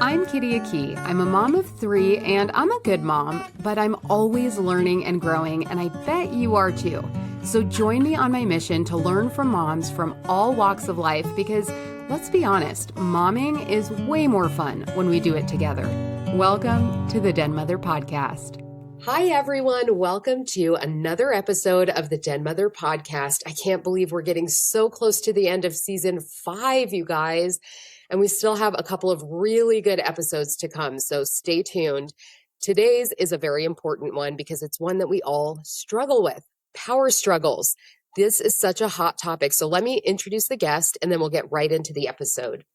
I'm Kyriaki. I'm a mom of 3, and I'm a good mom, but I'm always learning and growing, and I bet you are too. So join me on my mission to learn from moms from all walks of life because, let's be honest, momming is way more fun when we do it together. Welcome to the Denmother Podcast. Hi, everyone. Welcome to another episode of the Denmother Podcast. I can't believe we're getting so close to the end of season 5, you guys. And we still have a couple of really good episodes to come, so stay tuned. Today's is a very important one because it's one that we all struggle with, power struggles. This is such a hot topic, so let me introduce the guest and then we'll get right into the episode.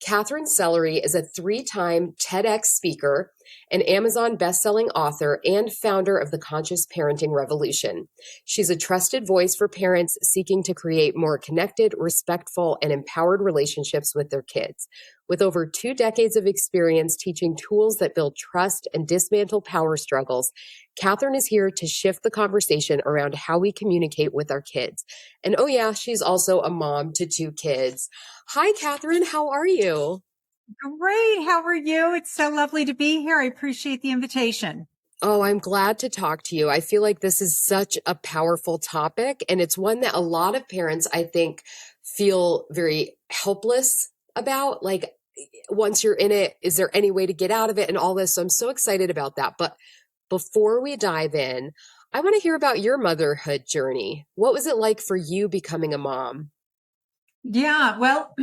Katherine Sellery is a 3-time TEDx speaker, an Amazon bestselling author, and founder of the Conscious Parenting Revolution. She's a trusted voice for parents seeking to create more connected, respectful, and empowered relationships with their kids. With over 2 decades of experience teaching tools that build trust and dismantle power struggles, Katherine is here to shift the conversation around how we communicate with our kids. And oh yeah, she's also a mom to 2 kids. Hi, Katherine. How are you? Great. How are you? It's so lovely to be here. I appreciate the invitation. Oh, I'm glad to talk to you. I feel like this is such a powerful topic, and it's one that a lot of parents, I think, feel very helpless about. Like, once you're in it, is there any way to get out of it and all this? So I'm so excited about that. But before we dive in, I want to hear about your motherhood journey. What was it like for you becoming a mom? Yeah, well,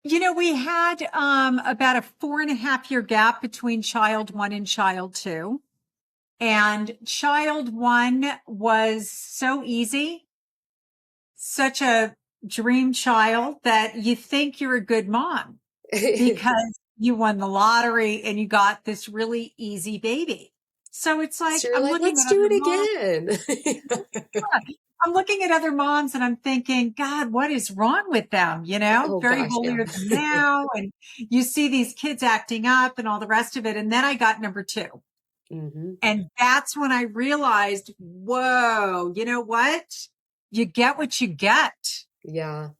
we had about a 4.5-year gap between child 1 and child 2. And child 1 was so easy, such a dream child that you think you're a good mom because you won the lottery and you got this really easy baby. So it's like, So let's do it again. I'm looking at other moms and I'm thinking, God, what is wrong with them? Very holier than now. And you see these kids acting up and all the rest of it. And then I got number 2. Mm-hmm. And that's when I realized, whoa, you know what? You get what you get. Yeah.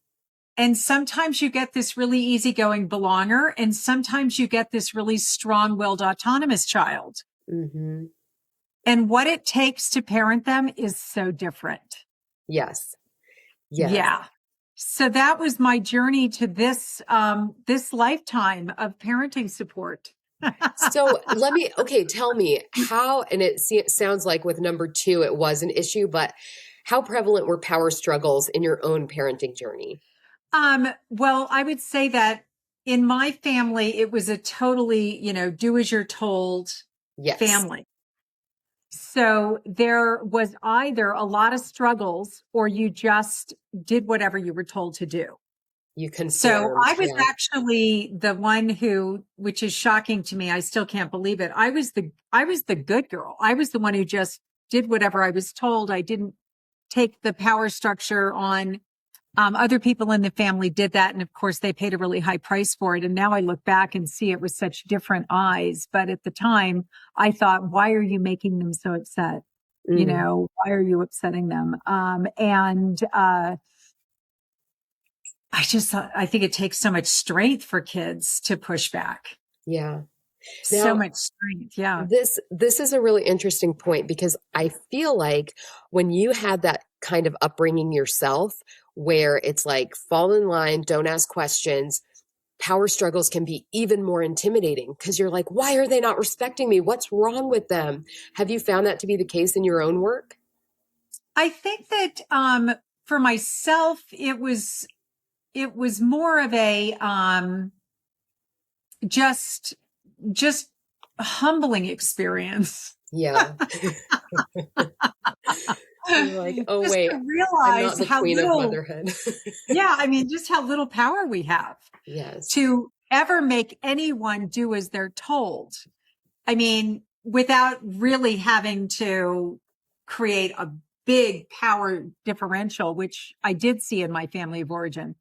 And sometimes you get this really easygoing belonger, and sometimes you get this really strong-willed autonomous child. Mm-hmm. And what it takes to parent them is so different. Yes. Yeah. So that was my journey to this lifetime of parenting support. So tell me how, and it sounds like with number 2, it was an issue, but how prevalent were power struggles in your own parenting journey? Well, I would say that in my family, it was a totally, do as you're told family. So there was either a lot of struggles or you just did whatever you were told to do. You confirmed. So I was actually the one who, which is shocking to me, I still can't believe it. I was the good girl. I was the one who just did whatever I was told. I didn't take the power structure on. Other people in the family did that. And of course, they paid a really high price for it. And now I look back and see it with such different eyes. But at the time, I thought, why are you making them so upset? Mm-hmm. Why are you upsetting them? I think it takes so much strength for kids to push back. Yeah. So much strength. Yeah. This is a really interesting point because I feel like when you had that kind of upbringing yourself, where it's like, fall in line, don't ask questions, power struggles can be even more intimidating because you're like, why are they not respecting me? What's wrong with them? Have you found that to be the case in your own work? I think that for myself, it was more of a just humbling experience. Yeah. You're like, oh just wait, to realize I'm not the how queen little, of motherhood. Yeah, I mean, just how little power we have. Yes. To ever make anyone do as they're told. I mean, without really having to create a big power differential, which I did see in my family of origin.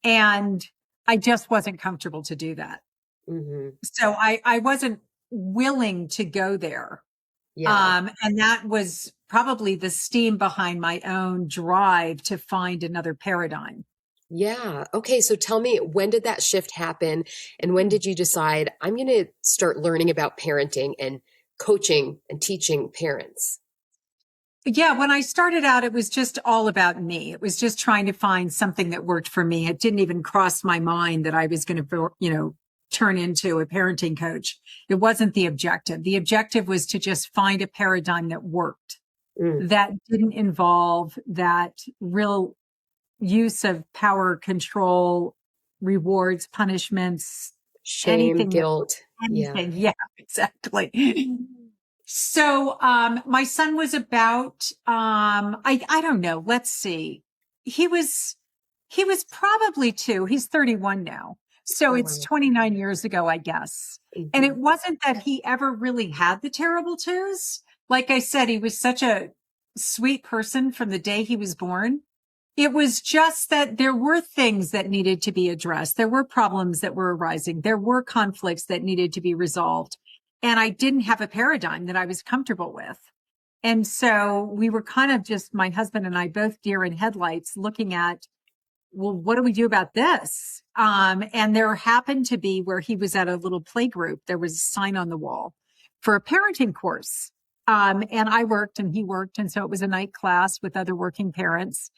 And I just wasn't comfortable to do that. Mm-hmm. So I wasn't willing to go there. Yeah. And that was probably the steam behind my own drive to find another paradigm. Yeah. Okay. So tell me, when did that shift happen? And when did you decide I'm going to start learning about parenting and coaching and teaching parents? Yeah, when I started out, it was just all about me. It was just trying to find something that worked for me. It didn't even cross my mind that I was going to, turn into a parenting coach. It wasn't the objective. The objective was to just find a paradigm that worked, Mm. that didn't involve that real use of power, control, rewards, punishments, Shame, anything that guilt. Yeah. anything. Yeah, exactly. So, my son was about, I don't know. Let's see. He was probably 2. He's 31 now. So Oh, it's wow. 29 years ago, I guess. And Mhm. it wasn't that he ever really had the terrible twos. Like I said, he was such a sweet person from the day he was born. It was just that there were things that needed to be addressed. There were problems that were arising. There were conflicts that needed to be resolved. And I didn't have a paradigm that I was comfortable with. And so we were kind of just, my husband and I, both deer in headlights, looking at, well, what do we do about this? And there happened to be, where he was at a little play group, there was a sign on the wall for a parenting course. And I worked and he worked. And so it was a night class with other working parents.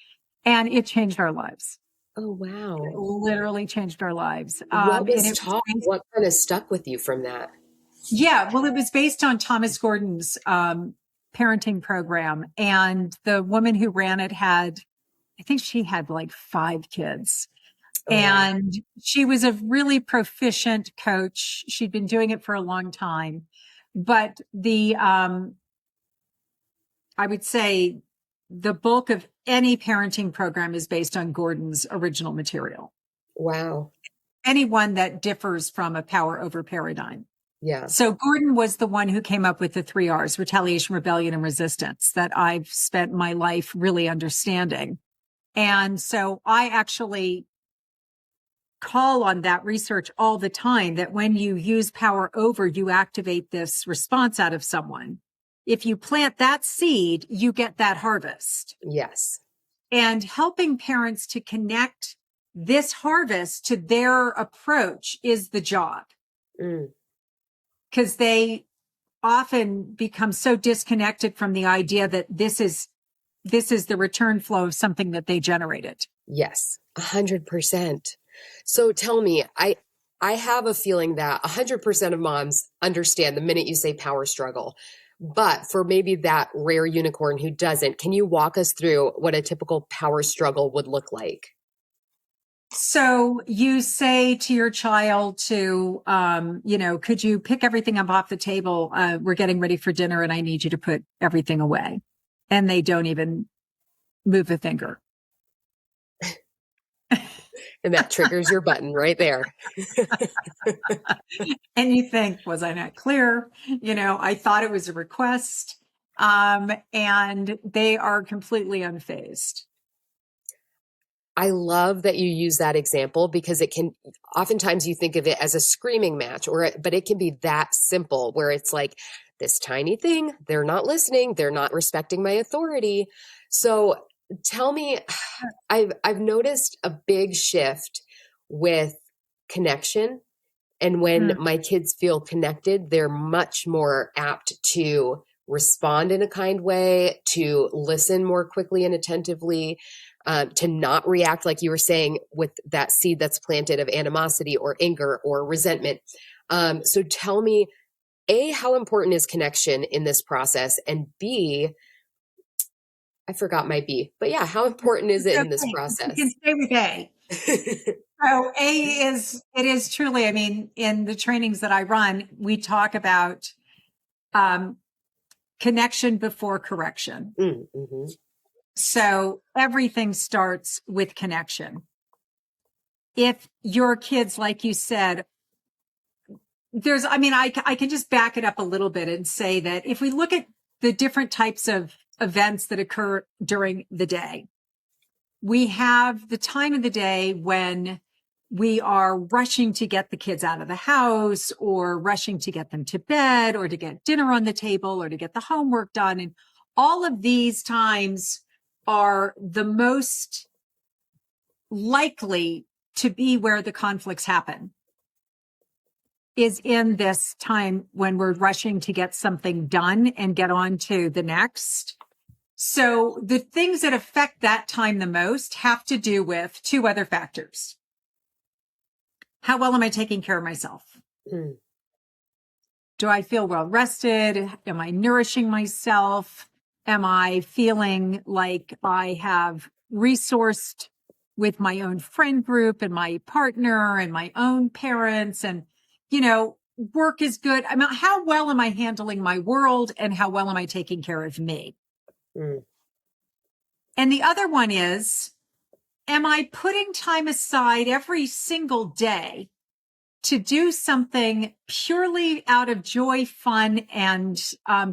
And it changed our lives. Oh, It wow. literally changed our lives. What And was it was taught? based, What kind of stuck with you from that? yeah, well, it was based on Thomas Gordon's parenting program. And the woman who ran it I think she had like 5 kids. Oh, wow. And she was a really proficient coach. She'd been doing it for a long time. But I would say the bulk of any parenting program is based on Gordon's original material. Wow. Anyone that differs from a power over paradigm. Yeah. So Gordon was the one who came up with the 3 R's: retaliation, rebellion, and resistance, that I've spent my life really understanding. And so I actually call on that research all the time, that when you use power over, you activate this response out of someone. If you plant that seed, you get that harvest. Yes. And helping parents to connect this harvest to their approach is the job. Mm. Because they often become so disconnected from the idea that this is the return flow of something that they generated. Yes. 100%. So tell me, I have a feeling that 100% of moms understand the minute you say power struggle. But for maybe that rare unicorn who doesn't, can you walk us through what a typical power struggle would look like? So you say to your child to, could you pick everything up off the table? We're getting ready for dinner and I need you to put everything away. And they don't even move a finger. And that triggers your button right there. And you think, was I not clear? I thought it was a request. And they are completely unfazed. I love that you use that example, because it can, oftentimes you think of it as a screaming match, but it can be that simple, where it's like this tiny thing, they're not listening, they're not respecting my authority. So tell me, I've noticed a big shift with connection. And when my kids feel connected, they're much more apt to respond in a kind way, to listen more quickly and attentively, to not react, like you were saying, with that seed that's planted of animosity or anger or resentment. So tell me, A, how important is connection in this process? And B, I forgot my B, but yeah, how important is it in this process? You can stay with A. So it is truly, in the trainings that I run, we talk about connection before correction. Mm-hmm. So everything starts with connection. If your kids, like you said, I can just back it up a little bit and say that if we look at the different types of events that occur during the day, we have the time of the day when we are rushing to get the kids out of the house, or rushing to get them to bed, or to get dinner on the table, or to get the homework done. And all of these times are the most likely to be where the conflicts happen is in this time when we're rushing to get something done and get on to the next. So the things that affect that time the most have to do with two other factors. How well am I taking care of myself? Mm. Do I feel well rested? Am I nourishing myself? Am I feeling like I have resourced with my own friend group and my partner and my own parents? And, work is good. I mean, how well am I handling my world and how well am I taking care of me? Mm. And the other one is, am I putting time aside every single day to do something purely out of joy, fun, and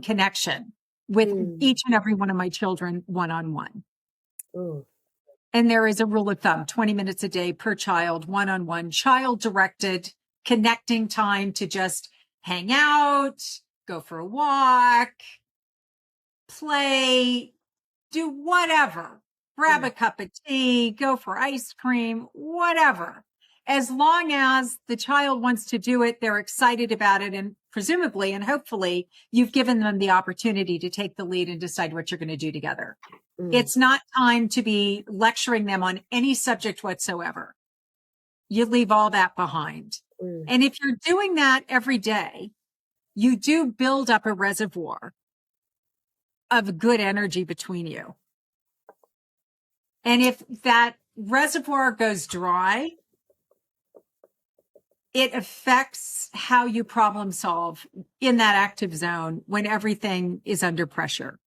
connection with each and every one of my children one-on-one? Ooh. And there is a rule of thumb, 20 minutes a day per child, one-on-one, child-directed, connecting time to just hang out, go for a walk, play, do whatever, grab a cup of tea, go for ice cream, whatever. As long as the child wants to do it, they're excited about it. And presumably and hopefully you've given them the opportunity to take the lead and decide what you're going to do together. It's not time to be lecturing them on any subject whatsoever. You leave all that behind. And if you're doing that every day, you do build up a reservoir of good energy between you. And if that reservoir goes dry, it affects how you problem solve in that active zone when everything is under pressure.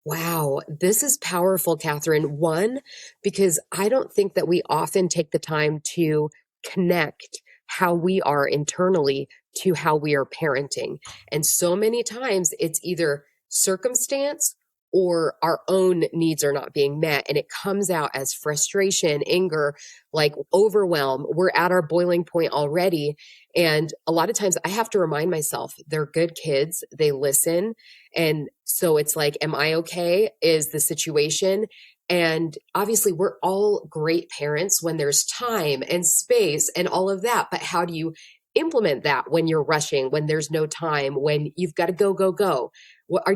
Wow, this is powerful, Katherine. One, because I don't think that we often take the time to connect how we are internally to how we are parenting. And so many times it's either circumstance or our own needs are not being met. And it comes out as frustration, anger, like overwhelm. We're at our boiling point already. And a lot of times I have to remind myself, they're good kids. They listen. And so it's like, am I okay? Is the situation? And obviously we're all great parents when there's time and space and all of that. But how do you implement that when you're rushing, when there's no time, when you've got to go, go, go?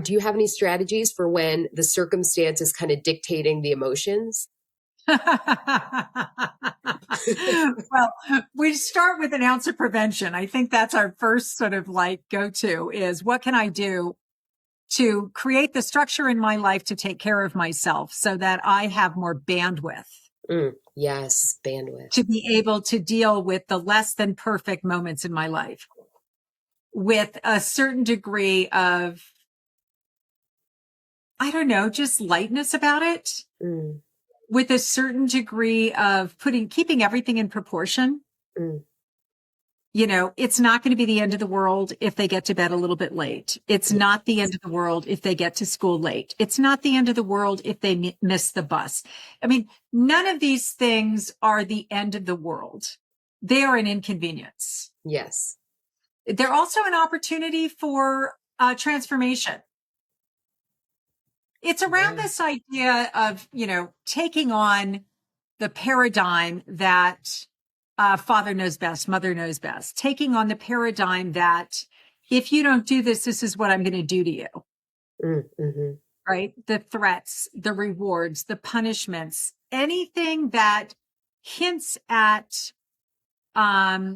Do you have any strategies for when the circumstance is kind of dictating the emotions? Well, we start with an ounce of prevention. I think that's our first sort of like go-to is what can I do to create the structure in my life to take care of myself so that I have more bandwidth. Yes, bandwidth. To be able to deal with the less than perfect moments in my life with a certain degree of, I don't know, just lightness about it, with a certain degree of keeping everything in proportion. It's not going to be the end of the world if they get to bed a little bit late. It's not the end of the world if they get to school late. It's not the end of the world if they miss the bus. I mean, none of these things are the end of the world. They are an inconvenience. Yes. They're also an opportunity for transformation. It's around this idea of, taking on the paradigm that father knows best, mother knows best, taking on the paradigm that if you don't do this, this is what I'm going to do to you. Right? The threats, the rewards, the punishments, anything that hints at, I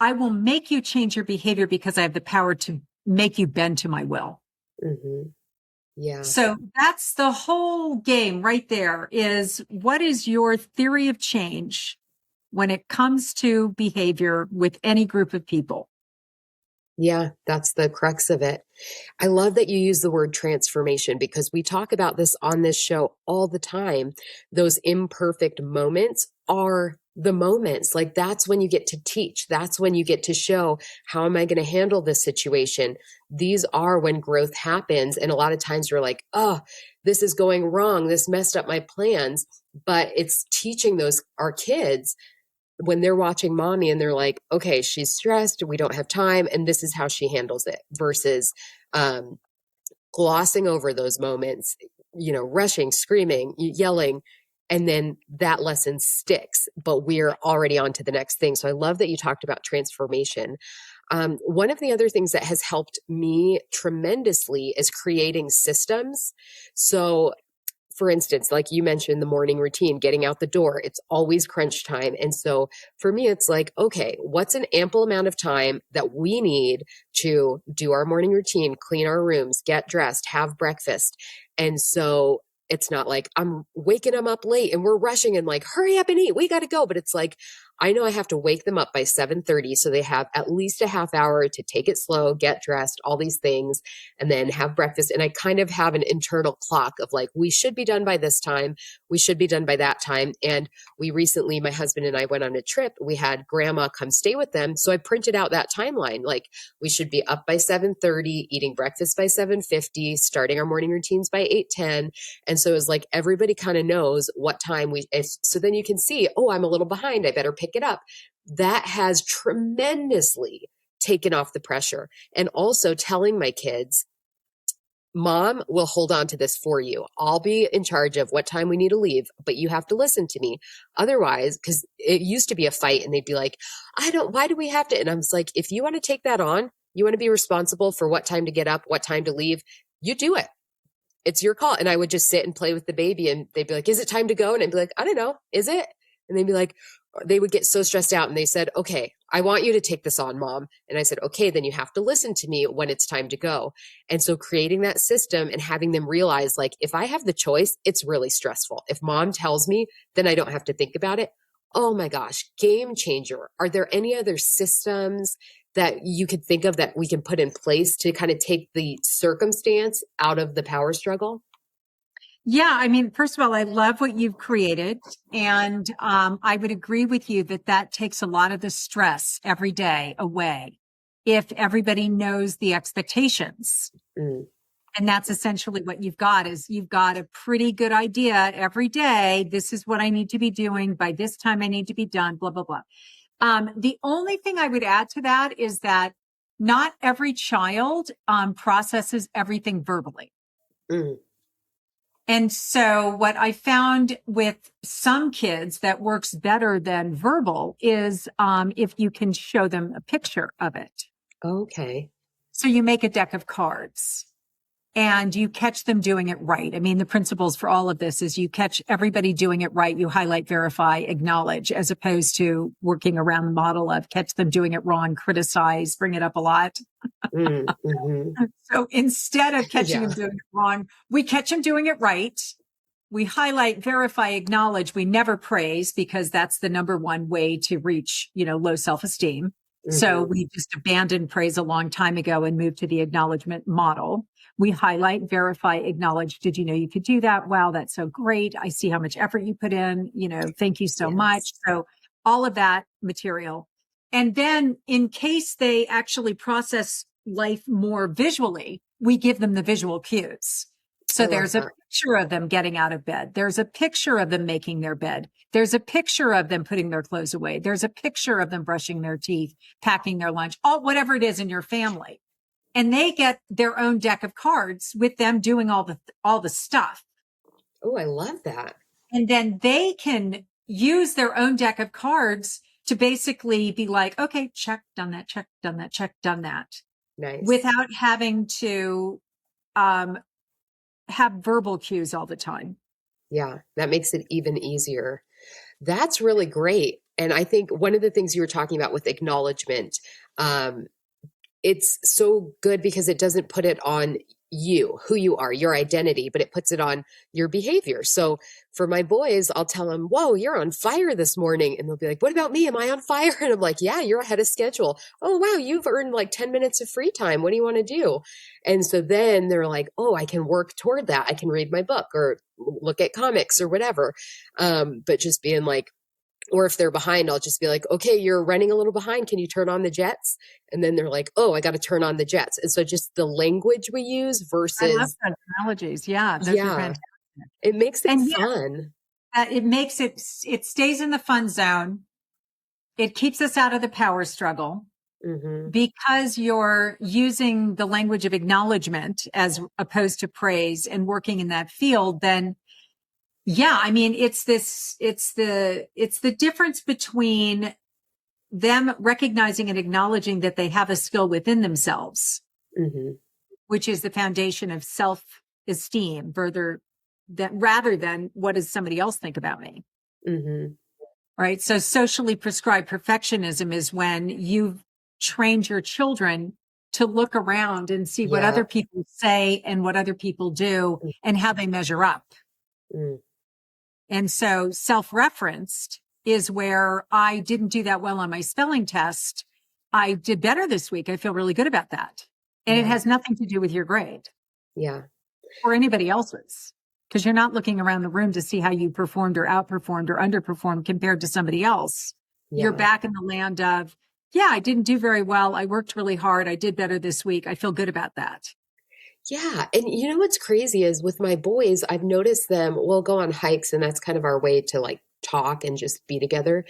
will make you change your behavior because I have the power to make you bend to my will. Yeah. So that's the whole game right there is what is your theory of change when it comes to behavior with any group of people? Yeah, that's the crux of it. I love that you use the word transformation because we talk about this on this show all the time. Those imperfect moments are the moments. Like that's when you get to teach. That's when you get to show how am I going to handle this situation? These are when growth happens. And a lot of times you're like, oh, this is going wrong. This messed up my plans. But it's teaching our kids when they're watching mommy and they're like, okay, she's stressed. We don't have time. And this is how she handles it versus glossing over those moments, rushing, screaming, yelling. And then that lesson sticks, but we're already on to the next thing. So I love that you talked about transformation. One of the other things that has helped me tremendously is creating systems. So for instance, like you mentioned, the morning routine, getting out the door, it's always crunch time. And so for me, it's like, okay, what's an ample amount of time that we need to do our morning routine, clean our rooms, get dressed, have breakfast? And so it's not like I'm waking them up late and we're rushing and like, hurry up and eat. We got to go. But it's like, I know I have to wake them up by 7:30. So they have at least a half hour to take it slow, get dressed, all these things, and then have breakfast. And I kind of have an internal clock of like, we should be done by this time. We should be done by that time. And we recently, my husband and I went on a trip. We had grandma come stay with them. So I printed out that timeline. Like we should be up by 7:30, eating breakfast by 7:50, starting our morning routines by 8:10. And so it was like, everybody kind of knows what time so then you can see, oh, I'm a little behind. I better pick it up. That has tremendously taken off the pressure. And also telling my kids, Mom will hold on to this for you. I'll be in charge of what time we need to leave, but you have to listen to me. Otherwise, because it used to be a fight and they'd be like, why do we have to? And I was like, if you want to take that on, you want to be responsible for what time to get up, what time to leave, you do it. It's your call. And I would just sit and play with the baby and they'd be like, is it time to go? And I'd be like, I don't know. Is it? And they'd be like, they would get so stressed out and they said, okay, I want you to take this on, Mom. And I said, okay, then you have to listen to me when it's time to go. And so creating that system and having them realize, like, if I have the choice, it's really stressful. If Mom tells me, then I don't have to think about it. Oh my gosh, game changer. Are there any other systems that you could think of that we can put in place to kind of take the circumstance out of the power struggle? Yeah, I mean, first of all, I love what you've created. And I would agree with you that takes a lot of the stress every day away if everybody knows the expectations. Mm. And that's essentially what you've got a pretty good idea every day. This is what I need to be doing. By this time, I need to be done, blah, blah, blah. The only thing I would add to that is that not every child processes everything verbally. Mm. And so what I found with some kids that works better than verbal is if you can show them a picture of it. Okay. So you make a deck of cards and you catch them doing it right. I mean, the principles for all of this is you catch everybody doing it right. You highlight, verify, acknowledge, as opposed to working around the model of catch them doing it wrong, criticize, bring it up a lot. Mm-hmm. So instead of catching them doing it wrong, we catch them doing it right. We highlight, verify, acknowledge. We never praise because that's the number one way to reach, low self-esteem. Mm-hmm. So we just abandoned praise a long time ago and moved to the acknowledgement model. We highlight, verify, acknowledge. Did you know you could do that? Wow, that's so great. I see how much effort you put in. Thank you so much. So all of that material. And then in case they actually process life more visually, we give them the visual cues. So there's a picture of them getting out of bed. There's a picture of them making their bed. There's a picture of them putting their clothes away. There's a picture of them brushing their teeth, packing their lunch, whatever it is in your family. And they get their own deck of cards with them doing all the stuff. Oh, I love that. And then they can use their own deck of cards to basically be like, okay, check, done that, check, done that, check, done that. Nice. Without having to have verbal cues all the time. Yeah, that makes it even easier. That's really great. And I think one of the things you were talking about with acknowledgement, it's so good because it doesn't put it on you, who you are, your identity, but it puts it on your behavior. So for my boys, I'll tell them, whoa, you're on fire this morning. And they'll be like, what about me? Am I on fire? And I'm like, yeah, you're ahead of schedule. Oh, wow, you've earned like 10 minutes of free time. What do you want to do? And so then they're like, oh, I can work toward that. I can read my book or look at comics or whatever. But just being like, or if they're behind, I'll just be like, okay, you're running a little behind. Can you turn on the jets? And then they're like, oh, I got to turn on the jets. And so just the language we use versus. I love those analogies. Yeah. Those are fantastic. It makes it fun. It makes it stays in the fun zone. It keeps us out of the power struggle. Mm-hmm. Because you're using the language of acknowledgement as opposed to praise and working in that field, then Yeah. I mean, it's the difference between them recognizing and acknowledging that they have a skill within themselves, Mm-hmm. which is the foundation of self-esteem rather than what does somebody else think about me? Mm-hmm. Right. So socially prescribed perfectionism is when you've trained your children to look around and see what other people say and what other people do and how they measure up. Mm. And so self-referenced is where I didn't do that well on my spelling test. I did better this week. I feel really good about that. And it has nothing to do with your grade. Yeah. Or anybody else's, because you're not looking around the room to see how you performed or outperformed or underperformed compared to somebody else. Yeah. You're back in the land of, I didn't do very well. I worked really hard. I did better this week. I feel good about that. Yeah. And you know what's crazy is with my boys, I've noticed them, we'll go on hikes and that's kind of our way to like talk and just be together.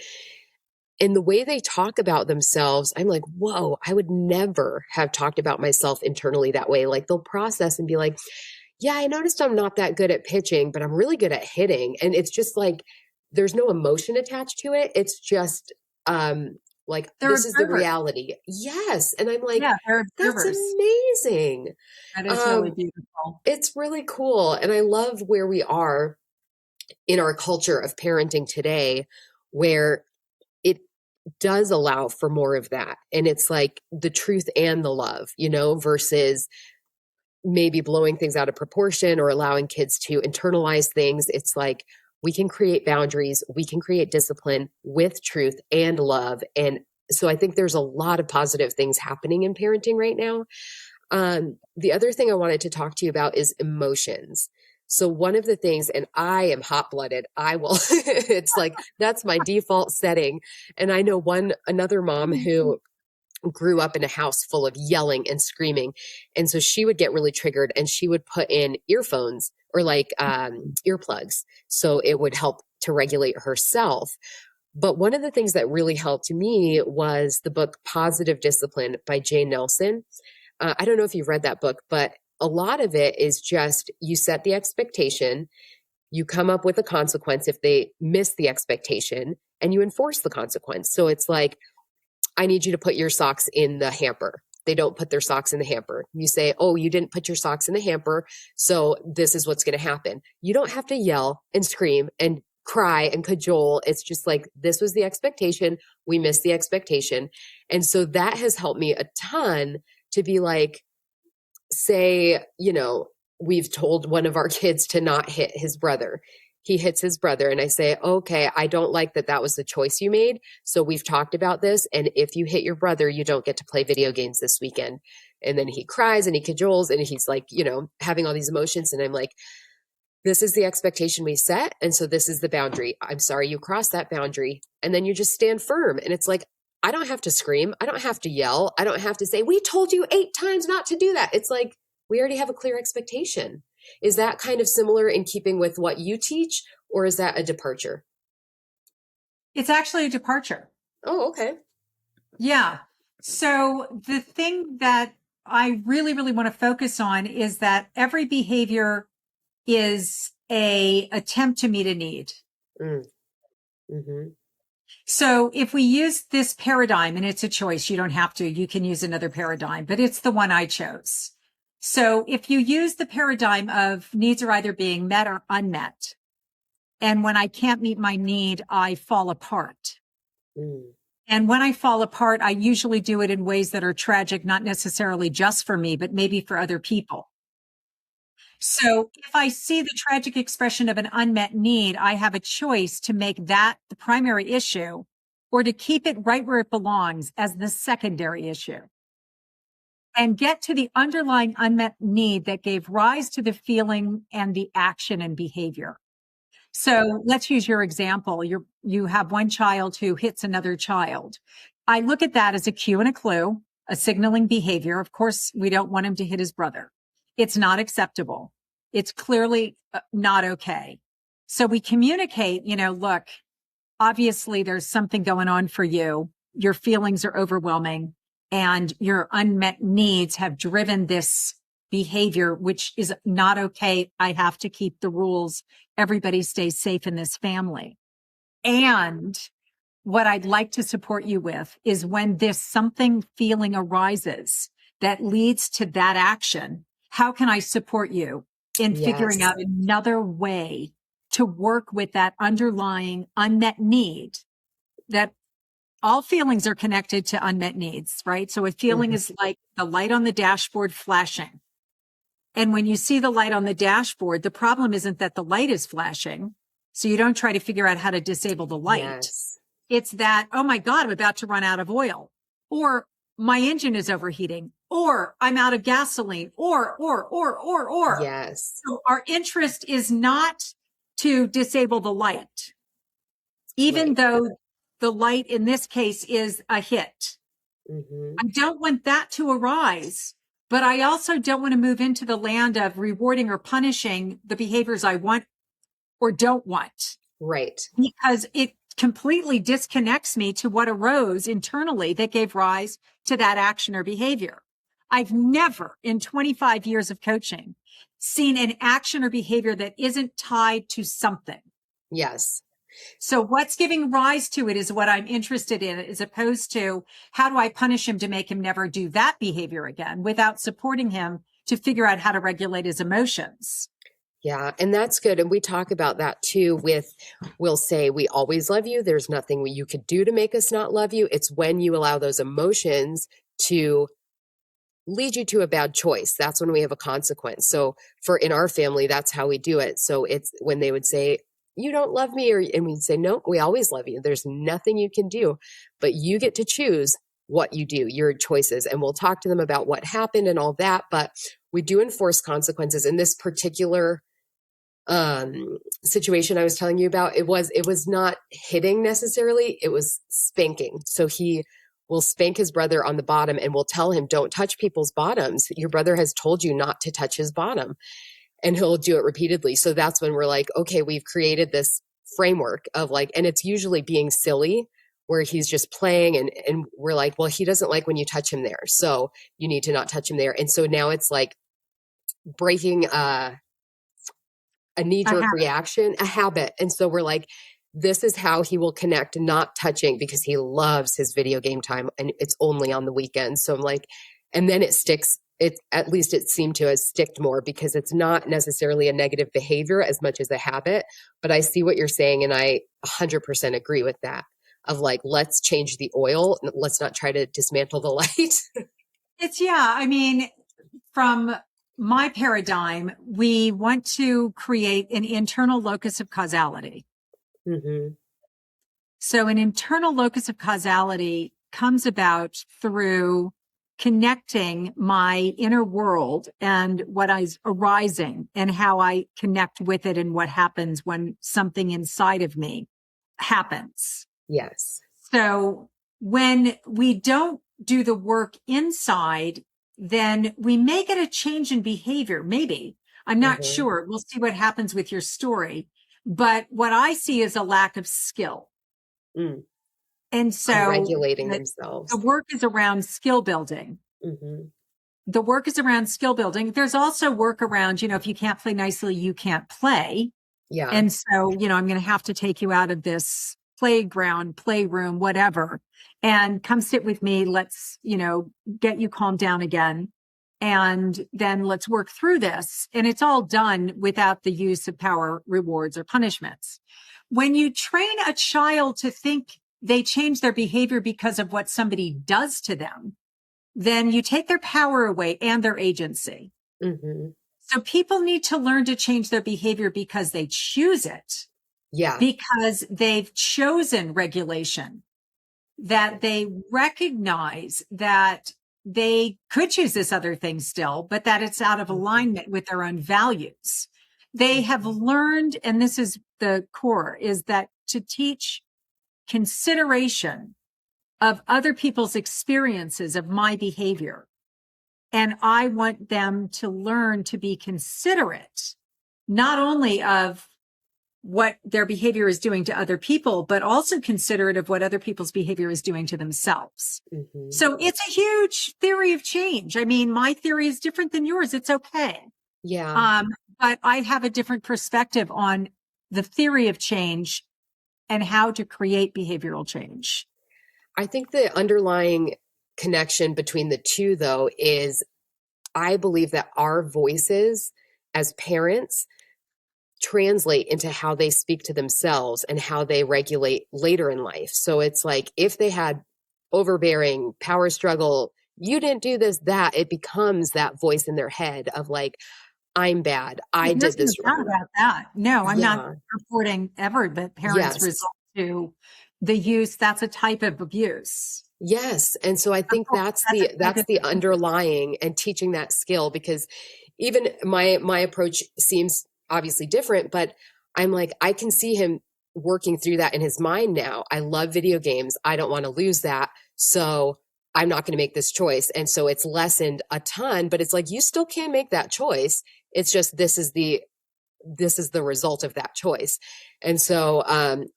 And the way they talk about themselves, I'm like, whoa, I would never have talked about myself internally that way. Like they'll process and be like, yeah, I noticed I'm not that good at pitching, but I'm really good at hitting. And it's just like, there's no emotion attached to it. It's just, like, they're this observers. Is the reality. Yes. And I'm like, they're that's observers. amazing. That is really beautiful. It's really cool. And I love where we are in our culture of parenting today, where it does allow for more of that. And it's like the truth and the love, versus maybe blowing things out of proportion or allowing kids to internalize things. It's like, we can create boundaries, we can create discipline with truth and love. And so I think there's a lot of positive things happening in parenting right now. The other thing I wanted to talk to you about is emotions. So one of the things, and I am hot-blooded, it's like, that's my default setting. And I know another mom who grew up in a house full of yelling and screaming. And so she would get really triggered and she would put in earphones or like earplugs. So it would help to regulate herself. But one of the things that really helped me was the book Positive Discipline by Jane Nelson. I don't know if you've read that book, but a lot of it is just you set the expectation, you come up with a consequence if they miss the expectation, and you enforce the consequence. So it's like, I need you to put your socks in the hamper. They don't put their socks in the hamper. You say, oh, you didn't put your socks in the hamper, so this is what's going to happen. You don't have to yell and scream and cry and cajole. It's just like, this was the expectation. We missed the expectation. And so that has helped me a ton to be like, say, we've told one of our kids to not hit his brother. He hits his brother and I say, okay, I don't like that was the choice you made. So we've talked about this. And if you hit your brother, you don't get to play video games this weekend. And then he cries and he cajoles and he's like, having all these emotions. And I'm like, this is the expectation we set. And so this is the boundary. I'm sorry you crossed that boundary. And then you just stand firm. And it's like, I don't have to scream. I don't have to yell. I don't have to say, we told you 8 times not to do that. It's like, we already have a clear expectation. Is that kind of similar in keeping with what you teach, or is that a departure? It's actually a departure. Oh, okay. Yeah. So the thing that I really, really want to focus on is that every behavior is a attempt to meet a need. Mm-hmm. So if we use this paradigm, and it's a choice, you don't have to, you can use another paradigm, but it's the one I chose. So if you use the paradigm of needs are either being met or unmet, and when I can't meet my need, I fall apart. And when I fall apart, I usually do it in ways that are tragic, not necessarily just for me, but maybe for other people. So if I see the tragic expression of an unmet need, I have a choice to make that the primary issue or to keep it right where it belongs as the secondary issue and get to the underlying unmet need that gave rise to the feeling and the action and behavior. So let's use your example. You have one child who hits another child. I look at that as a cue and a clue, a signaling behavior. Of course, we don't want him to hit his brother. It's not acceptable. It's clearly not okay. So we communicate, look, obviously there's something going on for you. Your feelings are overwhelming and your unmet needs have driven this behavior, which is not okay. I have to keep the rules. Everybody stays safe in this family. And what I'd like to support you with is when this something feeling arises that leads to that action, how can I support you in figuring out another way to work with that underlying unmet need? That all feelings are connected to unmet needs, right? So a feeling is like the light on the dashboard flashing. And when you see the light on the dashboard, the problem isn't that the light is flashing. So you don't try to figure out how to disable the light. Yes. It's that, oh my God, I'm about to run out of oil, or my engine is overheating, or I'm out of gasoline, or. Yes. So our interest is not to disable the light, even though the light in this case is a hit. I don't want that to arise, but I also don't want to move into the land of rewarding or punishing the behaviors I want or don't want. Right. Because it completely disconnects me to what arose internally that gave rise to that action or behavior. I've never in 25 years of coaching seen an action or behavior that isn't tied to something. Yes. So what's giving rise to it is what I'm interested in, as opposed to how do I punish him to make him never do that behavior again without supporting him to figure out how to regulate his emotions. Yeah. And that's good. And we talk about that too with, we'll say, we always love you. There's nothing you could do to make us not love you. It's when you allow those emotions to lead you to a bad choice. That's when we have a consequence. So in our family, that's how we do it. So it's when they would say, you don't love me, and we'd say, no, we always love you. There's nothing you can do, but you get to choose what you do, your choices. And we'll talk to them about what happened and all that. But we do enforce consequences. In this particular situation I was telling you about, it was not hitting necessarily, it was spanking. So he will spank his brother on the bottom and will tell him, don't touch people's bottoms. Your brother has told you not to touch his bottom. And he'll do it repeatedly. So that's when we're like, okay, we've created this framework of like, and it's usually being silly where he's just playing and we're like, well, he doesn't like when you touch him there. So you need to not touch him there. And so now it's like breaking a knee-jerk reaction, a habit. And so we're like, this is how he will connect not touching, because he loves his video game time and it's only on the weekends. So I'm like, and then it sticks. At least it seemed to have sticked more, because it's not necessarily a negative behavior as much as a habit. But I see what you're saying. And I 100% agree with that, of like, let's change the oil. Let's not try to dismantle the light. I mean, from my paradigm, we want to create an internal locus of causality. So an internal locus of causality comes about through connecting my inner world and what is arising and how I connect with it and what happens when something inside of me happens. Yes. So when we don't do the work inside, then we may get a change in behavior. Maybe. I'm not sure. We'll see what happens with your story. But what I see is a lack of skill. And so regulating themselves. The work is around skill building. The work is around skill building. There's also work around, if you can't play nicely, you can't play. Yeah. And so, I'm going to have to take you out of this playground, playroom, whatever, and come sit with me. Let's, get you calmed down again. And then let's work through this. And it's all done without the use of power, rewards, or punishments. When you train a child to think they change their behavior because of what somebody does to them, then you take their power away and their agency. So people need to learn to change their behavior because they choose it. Yeah. Because they've chosen regulation, that they recognize that they could choose this other thing still, but that it's out of alignment with their own values. They have learned, and this is the core, is that to teach consideration of other people's experiences of my behavior. And I want them to learn to be considerate, not only of what their behavior is doing to other people, but also considerate of what other people's behavior is doing to themselves. Mm-hmm. So it's a huge theory of change. I mean, my theory is different than yours. It's okay. Yeah. But I have a different perspective on the theory of change and how to create behavioral change. I think the underlying connection between the two, though, is I believe that our voices as parents translate into how they speak to themselves and how they regulate later in life. So it's like if they had overbearing power struggle, you didn't do this, that, it becomes that voice in their head of like, I'm bad. I did this wrong. About that. No, I'm not reporting ever that parents resort to the use. That's a type of abuse. Yes. And so I think that's the underlying and teaching that skill, because even my approach seems obviously different, but I'm like, I can see him working through that in his mind now. I love video games. I don't want to lose that. So I'm not going to make this choice. And so it's lessened a ton, but it's like, you still can't make that choice. It's just, this is the result of that choice. And so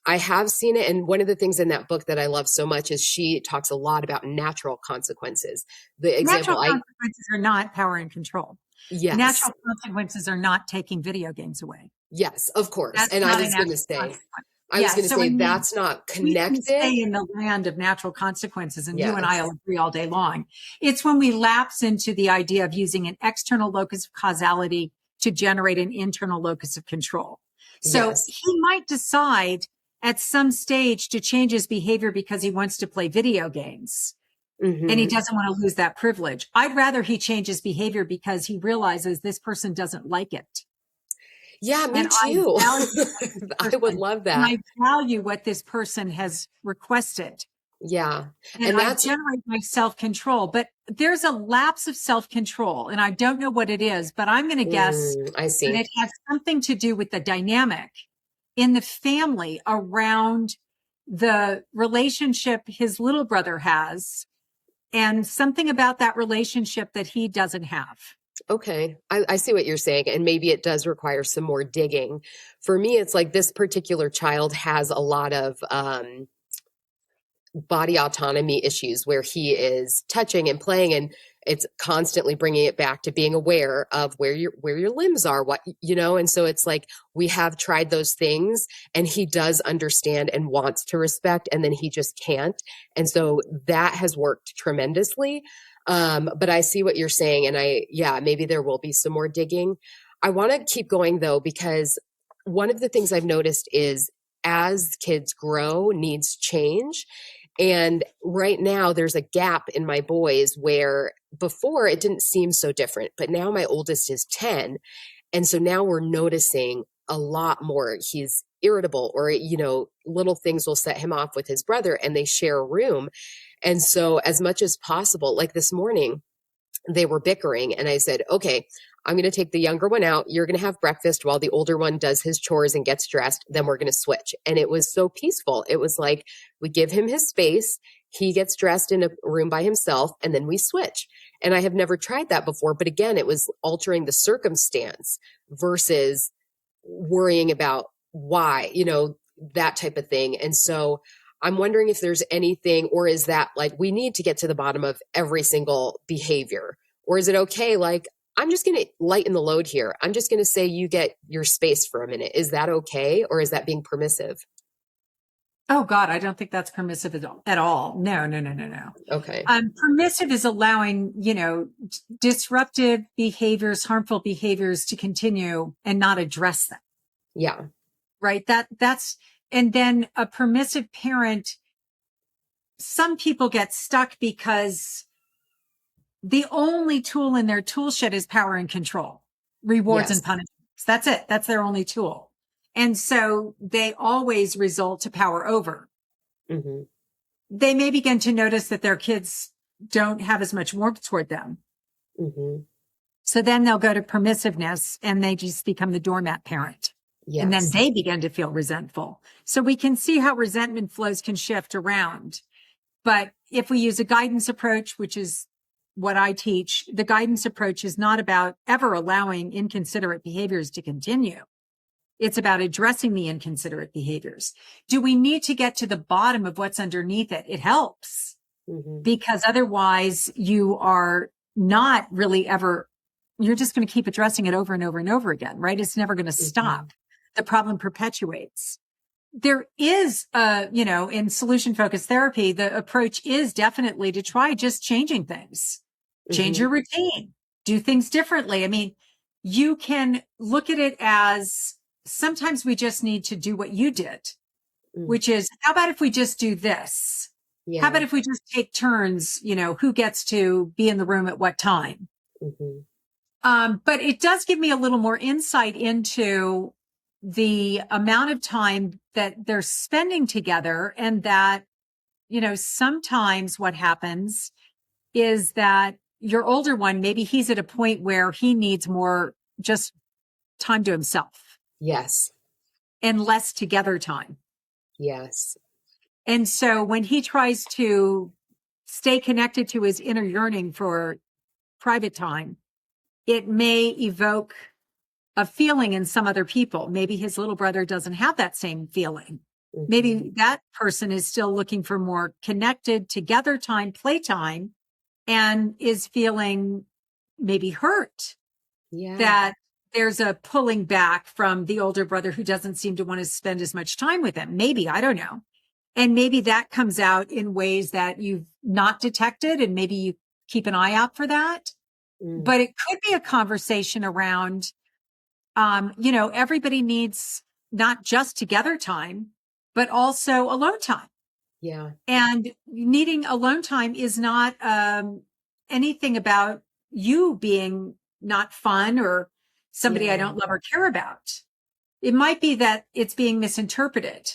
I have seen it. And one of the things in that book that I love so much is she talks a lot about natural consequences. The example natural consequences are not power and control. Yes. Natural consequences are not taking video games away. Yes, of course. That's and I was going to say, that's not connected. We can stay in the land of natural consequences, and you and I will agree all day long. It's when we lapse into the idea of using an external locus of causality to generate an internal locus of control. So he might decide at some stage to change his behavior because he wants to play video games. Mm-hmm. And he doesn't want to lose that privilege. I'd rather he change his behavior because he realizes this person doesn't like it. Yeah, me too. I would love that. And I value what this person has requested. Yeah. And I generate my self-control, but there's a lapse of self-control, and I don't know what it is, but I'm going to guess I see. that it has something to do with the dynamic in the family around the relationship his little brother has, and something about that relationship that he doesn't have. Okay. I see what you're saying. And maybe it does require some more digging. For me, it's like this particular child has a lot of body autonomy issues where he is touching and playing, and it's constantly bringing it back to being aware of where your limbs are, and so it's like we have tried those things, and he does understand and wants to respect, and then he just can't. And so that has worked tremendously. But I see what you're saying, and maybe there will be some more digging. I want to keep going though, because one of the things I've noticed is as kids grow, needs change. And right now there's a gap in my boys where before it didn't seem so different, but now my oldest is 10. And so now we're noticing a lot more. He's irritable, or, little things will set him off with his brother, and they share a room. And so as much as possible, like this morning, they were bickering, and I said, okay, I'm going to take the younger one out. You're going to have breakfast while the older one does his chores and gets dressed. Then we're going to switch. And it was so peaceful. It was like we give him his space. He gets dressed in a room by himself, and then we switch. And I have never tried that before. But again, it was altering the circumstance versus worrying about why, that type of thing. And so I'm wondering if there's anything, or is that like we need to get to the bottom of every single behavior? Or is it okay, like, I'm just going to lighten the load here. I'm just going to say you get your space for a minute. Is that okay? Or is that being permissive? Oh God, I don't think that's permissive at all. No. Okay. Permissive is allowing, disruptive behaviors, harmful behaviors to continue and not address them. Yeah. Right. And then a permissive parent, some people get stuck because the only tool in their tool shed is power and control, rewards and punishments. That's it. That's their only tool. And so they always result to power over. Mm-hmm. They may begin to notice that their kids don't have as much warmth toward them. Mm-hmm. So then they'll go to permissiveness, and they just become the doormat parent. Yes. And then they begin to feel resentful. So we can see how resentment flows can shift around. But if we use a guidance approach, which is what I teach, the guidance approach is not about ever allowing inconsiderate behaviors to continue. It's about addressing the inconsiderate behaviors. Do we need to get to the bottom of what's underneath it? It helps because otherwise you are not really ever, you're just going to keep addressing it over and over and over again, right? It's never going to stop. The problem perpetuates. There is, in solution focused therapy, the approach is definitely to try just changing things, change your routine, do things differently. I mean, you can look at it as sometimes we just need to do what you did, which is, how about if we just do this? How about if we just take turns, who gets to be in the room at what time? But it does give me a little more insight into the amount of time that they're spending together, and that, sometimes what happens is that your older one, maybe he's at a point where he needs more just time to himself. Yes. And less together time. Yes. And so when he tries to stay connected to his inner yearning for private time, it may evoke a feeling in some other people. Maybe his little brother doesn't have that same feeling. Maybe that person is still looking for more connected together time, playtime, and is feeling maybe hurt that there's a pulling back from the older brother who doesn't seem to want to spend as much time with him. Maybe, I don't know. And maybe that comes out in ways that you've not detected, and maybe you keep an eye out for that. But it could be a conversation around, everybody needs not just together time, but also alone time. Yeah. And needing alone time is not anything about you being not fun or somebody I don't love or care about. It might be that it's being misinterpreted.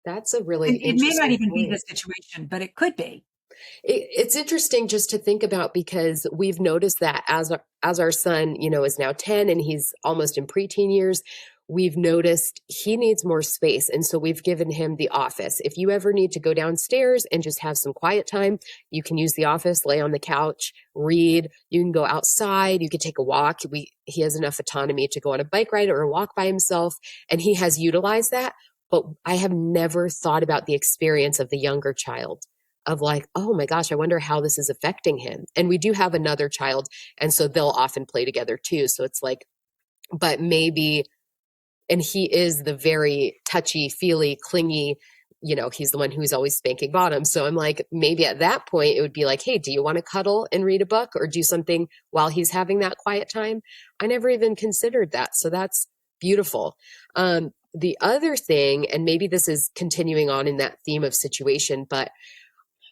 That's a really interesting It may not even point. be the situation, but it could be. It's interesting just to think about, because we've noticed that as our son, is now 10 and he's almost in preteen years, we've noticed he needs more space. And so we've given him the office. If you ever need to go downstairs and just have some quiet time, you can use the office, lay on the couch, read. You can go outside. You could take a walk. He has enough autonomy to go on a bike ride or a walk by himself. And he has utilized that. But I have never thought about the experience of the younger child, of like, oh my gosh, I wonder how this is affecting him. And we do have another child, and so they'll often play together too. So it's like, but maybe, and he is the very touchy, feely, clingy, he's the one who's always spanking bottoms. So I'm like, maybe at that point it would be like, hey, do you want to cuddle and read a book or do something while he's having that quiet time? I never even considered that. So that's beautiful. The other thing, and maybe this is continuing on in that theme of situation, but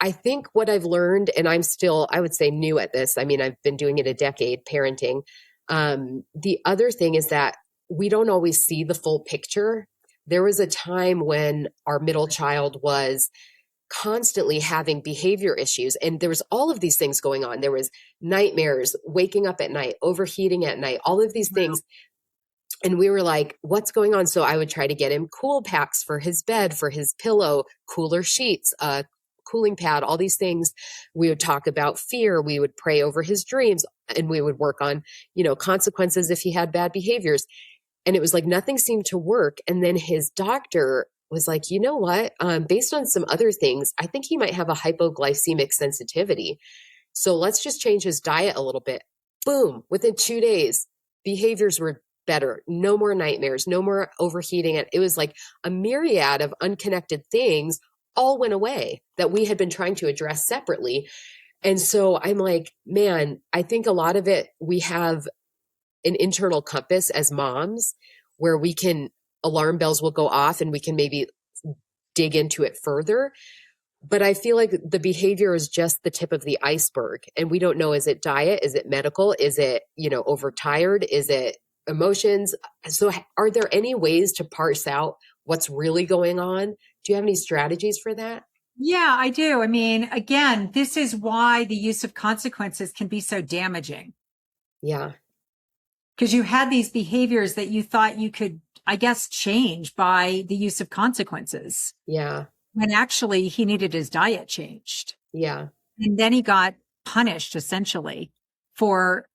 I think what I've learned, and I'm still, I would say, new at this. I mean, I've been doing it a decade, parenting. The other thing is that we don't always see the full picture. There was a time when our middle child was constantly having behavior issues, and there was all of these things going on. There was nightmares, waking up at night, overheating at night, all of these things. And we were like, what's going on? So I would try to get him cool packs for his bed, for his pillow, cooler sheets, cooling pad, all these things. We would talk about fear. We would pray over his dreams, and we would work on, consequences if he had bad behaviors. And it was like nothing seemed to work. And then his doctor was like, you know what? Based on some other things, I think he might have a hypoglycemic sensitivity. So let's just change his diet a little bit. Boom. Within 2 days, behaviors were better. No more nightmares, no more overheating. It was like a myriad of unconnected things all went away that we had been trying to address separately. And so I'm like, man, I think a lot of it, we have an internal compass as moms where alarm bells will go off and we can maybe dig into it further. But I feel like the behavior is just the tip of the iceberg. And we don't know, is it diet? Is it medical? Is it, overtired? Is it emotions? So are there any ways to parse out what's really going on? Do you have any strategies for that? Yeah, I do. I mean, again, this is why the use of consequences can be so damaging. Yeah. Because you had these behaviors that you thought you could, I guess, change by the use of consequences. Yeah. When actually he needed his diet changed. Yeah. And then he got punished essentially for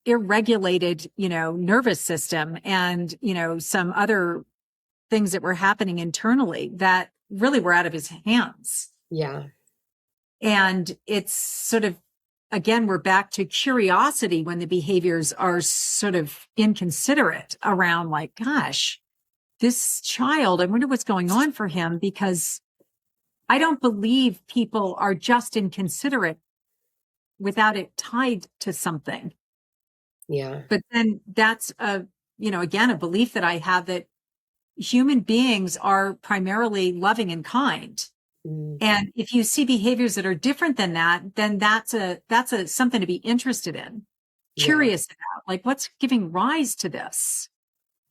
irregulated, nervous system and, some other things that were happening internally that really were out of his hands. Yeah. And it's sort of, again, we're back to curiosity when the behaviors are sort of inconsiderate around like, gosh, this child, I wonder what's going on for him, because I don't believe people are just inconsiderate without it tied to something. Yeah. But then that's again, a belief that I have that human beings are primarily loving and kind. Mm. And if you see behaviors that are different than that, then that's something to be interested in, curious about, like what's giving rise to this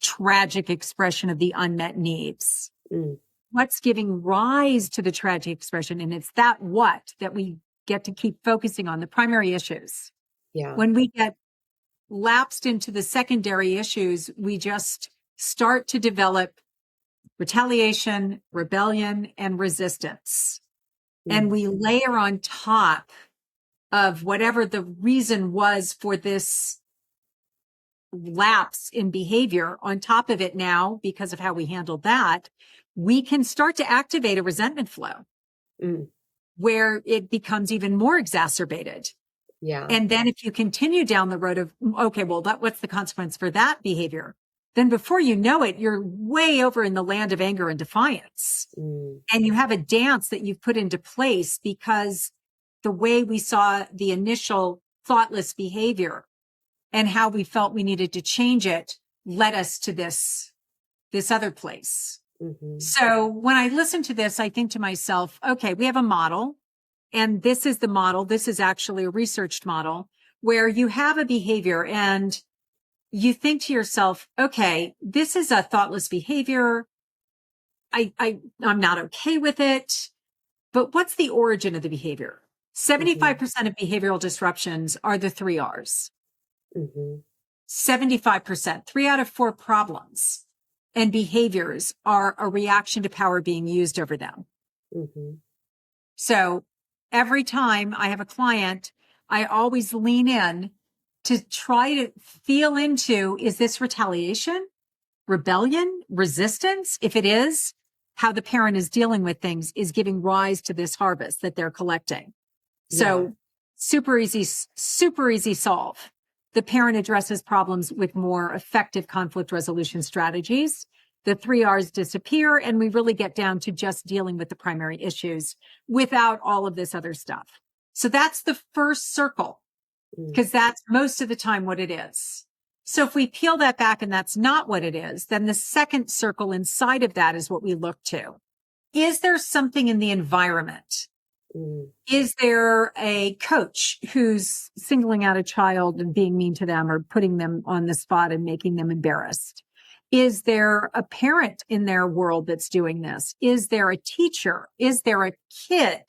tragic expression of the unmet needs. Mm. What's giving rise to the tragic expression? And it's that we get to keep focusing on, the primary issues. Yeah. When we get lapsed into the secondary issues, we just start to develop retaliation, rebellion, and resistance. Mm. And we layer on top of whatever the reason was for this lapse in behavior, on top of it now, because of how we handled that, we can start to activate a resentment flow where it becomes even more exacerbated. Yeah. And then if you continue down the road of, okay, well, what's the consequence for that behavior? Then before you know it, you're way over in the land of anger and defiance. And you have a dance that you've put into place because the way we saw the initial thoughtless behavior and how we felt we needed to change it led us to this other place. Mm-hmm. So when I listen to this, I think to myself, okay, we have a model, and this is the model. This is actually a researched model where you have a behavior and you think to yourself, okay, this is a thoughtless behavior. I'm not okay with it, but what's the origin of the behavior? 75% of behavioral disruptions are the 3 R's. 75%, 3 out of 4 problems and behaviors are a reaction to power being used over them. So every time I have a client, I always lean in to try to feel into, is this retaliation, rebellion, resistance? If it is, how the parent is dealing with things is giving rise to this harvest that they're collecting. So super easy solve. The parent addresses problems with more effective conflict resolution strategies. The 3 R's disappear, and we really get down to just dealing with the primary issues without all of this other stuff. So that's the first circle, because that's most of the time what it is. So if we peel that back and that's not what it is, then the second circle inside of that is what we look to. Is there something in the environment? Is there a coach who's singling out a child and being mean to them or putting them on the spot and making them embarrassed? Is there a parent in their world that's doing this? Is there a teacher? Is there a kid?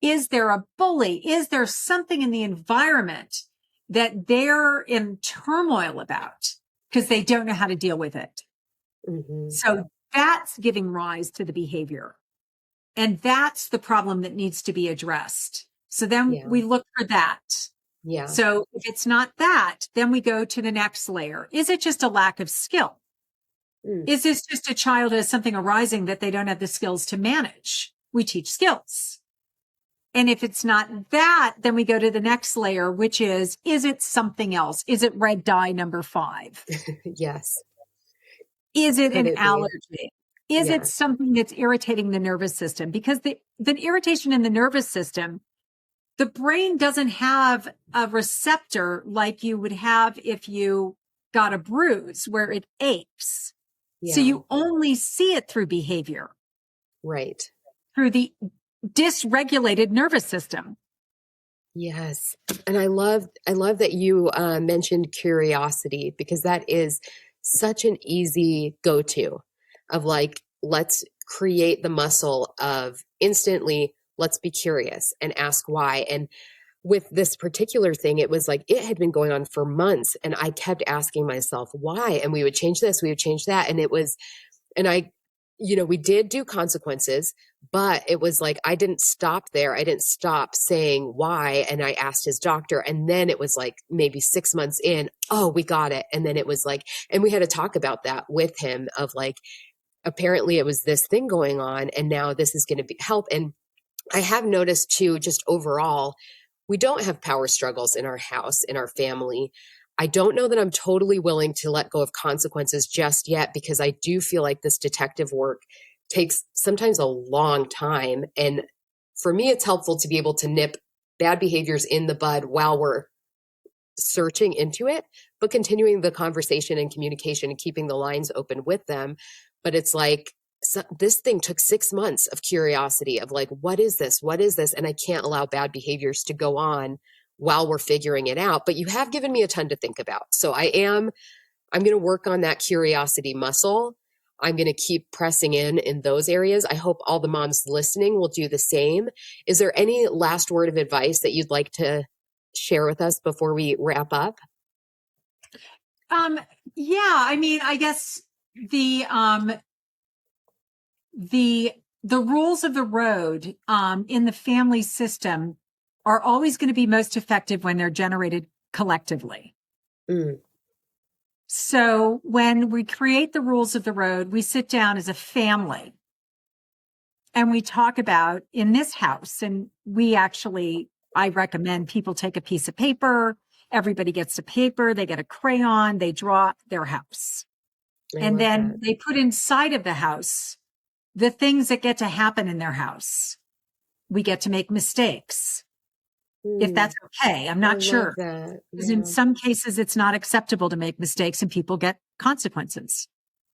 Is there a bully? Is there something in the environment that they're in turmoil about because they don't know how to deal with it? So that's giving rise to the behavior. And that's the problem that needs to be addressed. So then we look for that. So if it's not that, then we go to the next layer. Is it just a lack of skill? Is this just a child has something arising that they don't have the skills to manage? We teach skills. And if it's not that, then we go to the next layer, which is it something else? Is it red dye number 5? Yes. Is it an allergy? Is it something that's irritating the nervous system? Because the irritation in the nervous system, the brain doesn't have a receptor like you would have if you got a bruise where it aches. So you only see it through behavior. Right. Through the dysregulated nervous system. Yes. And I love that you mentioned curiosity, because that is such an easy go-to of like, let's create the muscle of instantly, let's be curious and ask why. And with this particular thing, it was like, it had been going on for months and I kept asking myself why, and we would change this, we would change that. And it was, and I, we did do consequences, but it was like, I didn't stop there. I didn't stop saying why. And I asked his doctor. And then it was like maybe 6 months in, oh, we got it. And then it was like, and we had to talk about that with him of like, apparently it was this thing going on and now this is going to be help. And I have noticed too, just overall, we don't have power struggles in our house, in our family. I don't know that I'm totally willing to let go of consequences just yet, because I do feel like this detective work takes sometimes a long time. And for me, it's helpful to be able to nip bad behaviors in the bud while we're searching into it, but continuing the conversation and communication and keeping the lines open with them. But it's like, so this thing took 6 months of curiosity of like, what is this? What is this? And I can't allow bad behaviors to go on while we're figuring it out. But you have given me a ton to think about. So I'm going to work on that curiosity muscle. I'm going to keep pressing in those areas. I hope all the moms listening will do the same. Is there any last word of advice that you'd like to share with us before we wrap up? Yeah, I mean, I guess the rules of the road in the family system are always going to be most effective when they're generated collectively. Mm. So when we create the rules of the road, we sit down as a family and we talk about in this house, and I recommend people take a piece of paper. Everybody gets a paper, they get a crayon, they draw their house. And then they put inside of the house the things that get to happen in their house. We get to make mistakes. If that's okay. I'm not sure. Because in some cases, it's not acceptable to make mistakes and people get consequences.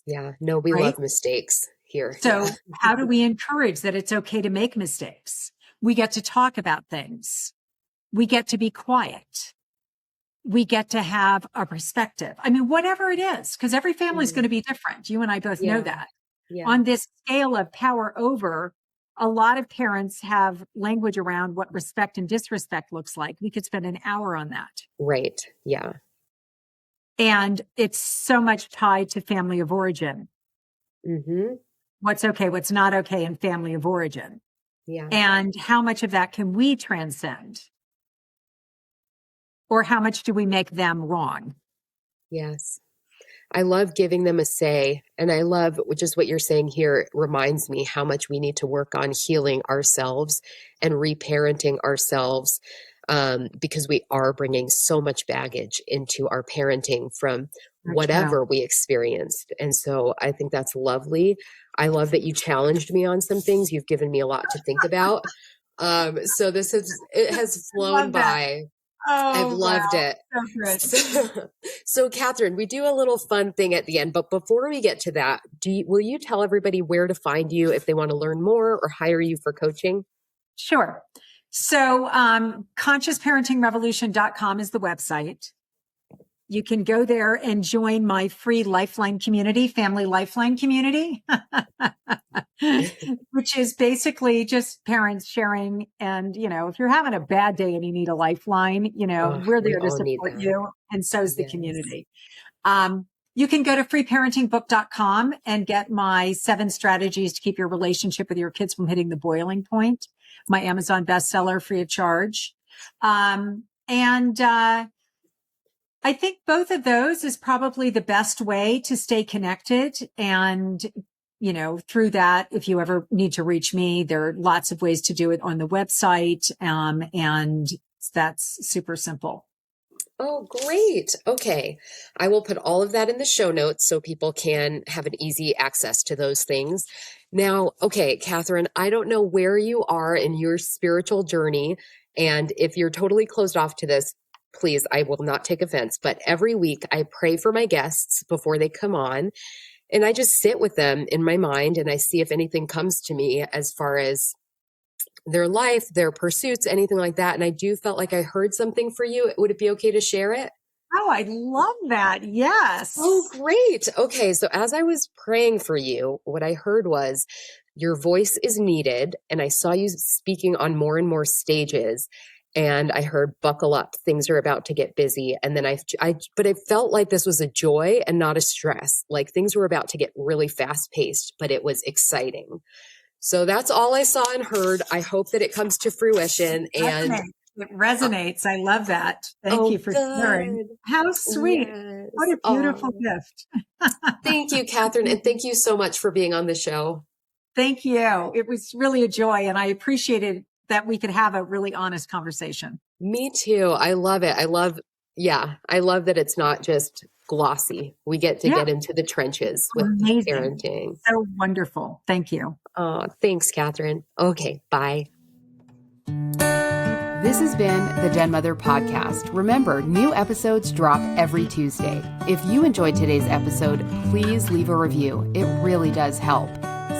Yeah. No, we love mistakes here. So how do we encourage that it's okay to make mistakes? We get to talk about things. We get to be quiet. We get to have a perspective. I mean, whatever it is, because every family is going to be different. You and I both know that. Yeah. On this scale of power over, a lot of parents have language around what respect and disrespect looks like. We could spend an hour on that. Right. Yeah. And it's so much tied to family of origin. Mm-hmm. What's okay, what's not okay in family of origin. Yeah. And how much of that can we transcend? Or how much do we make them wrong? Yes. I love giving them a say. And I love just what you're saying here. It reminds me how much we need to work on healing ourselves and reparenting ourselves, because we are bringing so much baggage into our parenting from whatever we experienced. And so I think that's lovely. I love that you challenged me on some things. You've given me a lot to think about. So it has flown by. Oh, I've loved it. So good. So Katherine, we do a little fun thing at the end, but before we get to that, will you tell everybody where to find you if they want to learn more or hire you for coaching? Sure. So, consciousparentingrevolution.com is the website. You can go there and join my free Lifeline community, family Lifeline community, which is basically just parents sharing. And, if you're having a bad day and you need a lifeline, we're there to support you. And so is the community. You can go to freeparentingbook.com and get my 7 strategies to keep your relationship with your kids from hitting the boiling point, my Amazon bestseller, free of charge. I think both of those is probably the best way to stay connected. And, through that, if you ever need to reach me, there are lots of ways to do it on the website. And that's super simple. Oh, great. Okay. I will put all of that in the show notes so people can have an easy access to those things. Now, okay, Katherine, I don't know where you are in your spiritual journey. And if you're totally closed off to this, please, I will not take offense, but every week I pray for my guests before they come on, and I just sit with them in my mind and I see if anything comes to me as far as their life, their pursuits, anything like that. And I do felt like I heard something for you. Would it be okay to share it? Oh, I love that. Yes. Oh, great. Okay. So as I was praying for you, what I heard was your voice is needed. And I saw you speaking on more and more stages. and I heard buckle up, things are about to get busy. And then but I felt like this was a joy and not a stress. Like things were about to get really fast paced, but it was exciting. So that's all I saw and heard. I hope that it comes to fruition. And it resonates. I love that. Thank you for sharing. How sweet. Yes. What a beautiful gift. Thank you, Katherine. And thank you so much for being on the show. Thank you. It was really a joy. And I appreciated that we could have a really honest conversation. Me too. I love it. I love that it's not just glossy. We get to get into the trenches with parenting. So wonderful. Thank you. Oh, thanks, Katherine. Okay, bye. This has been the Denmother Podcast. Remember, new episodes drop every Tuesday. If you enjoyed today's episode, please leave a review. It really does help.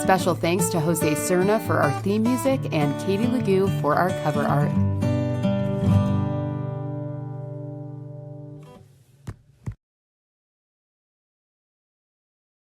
Special thanks to Jose Serna for our theme music and Katie Legou for our cover art.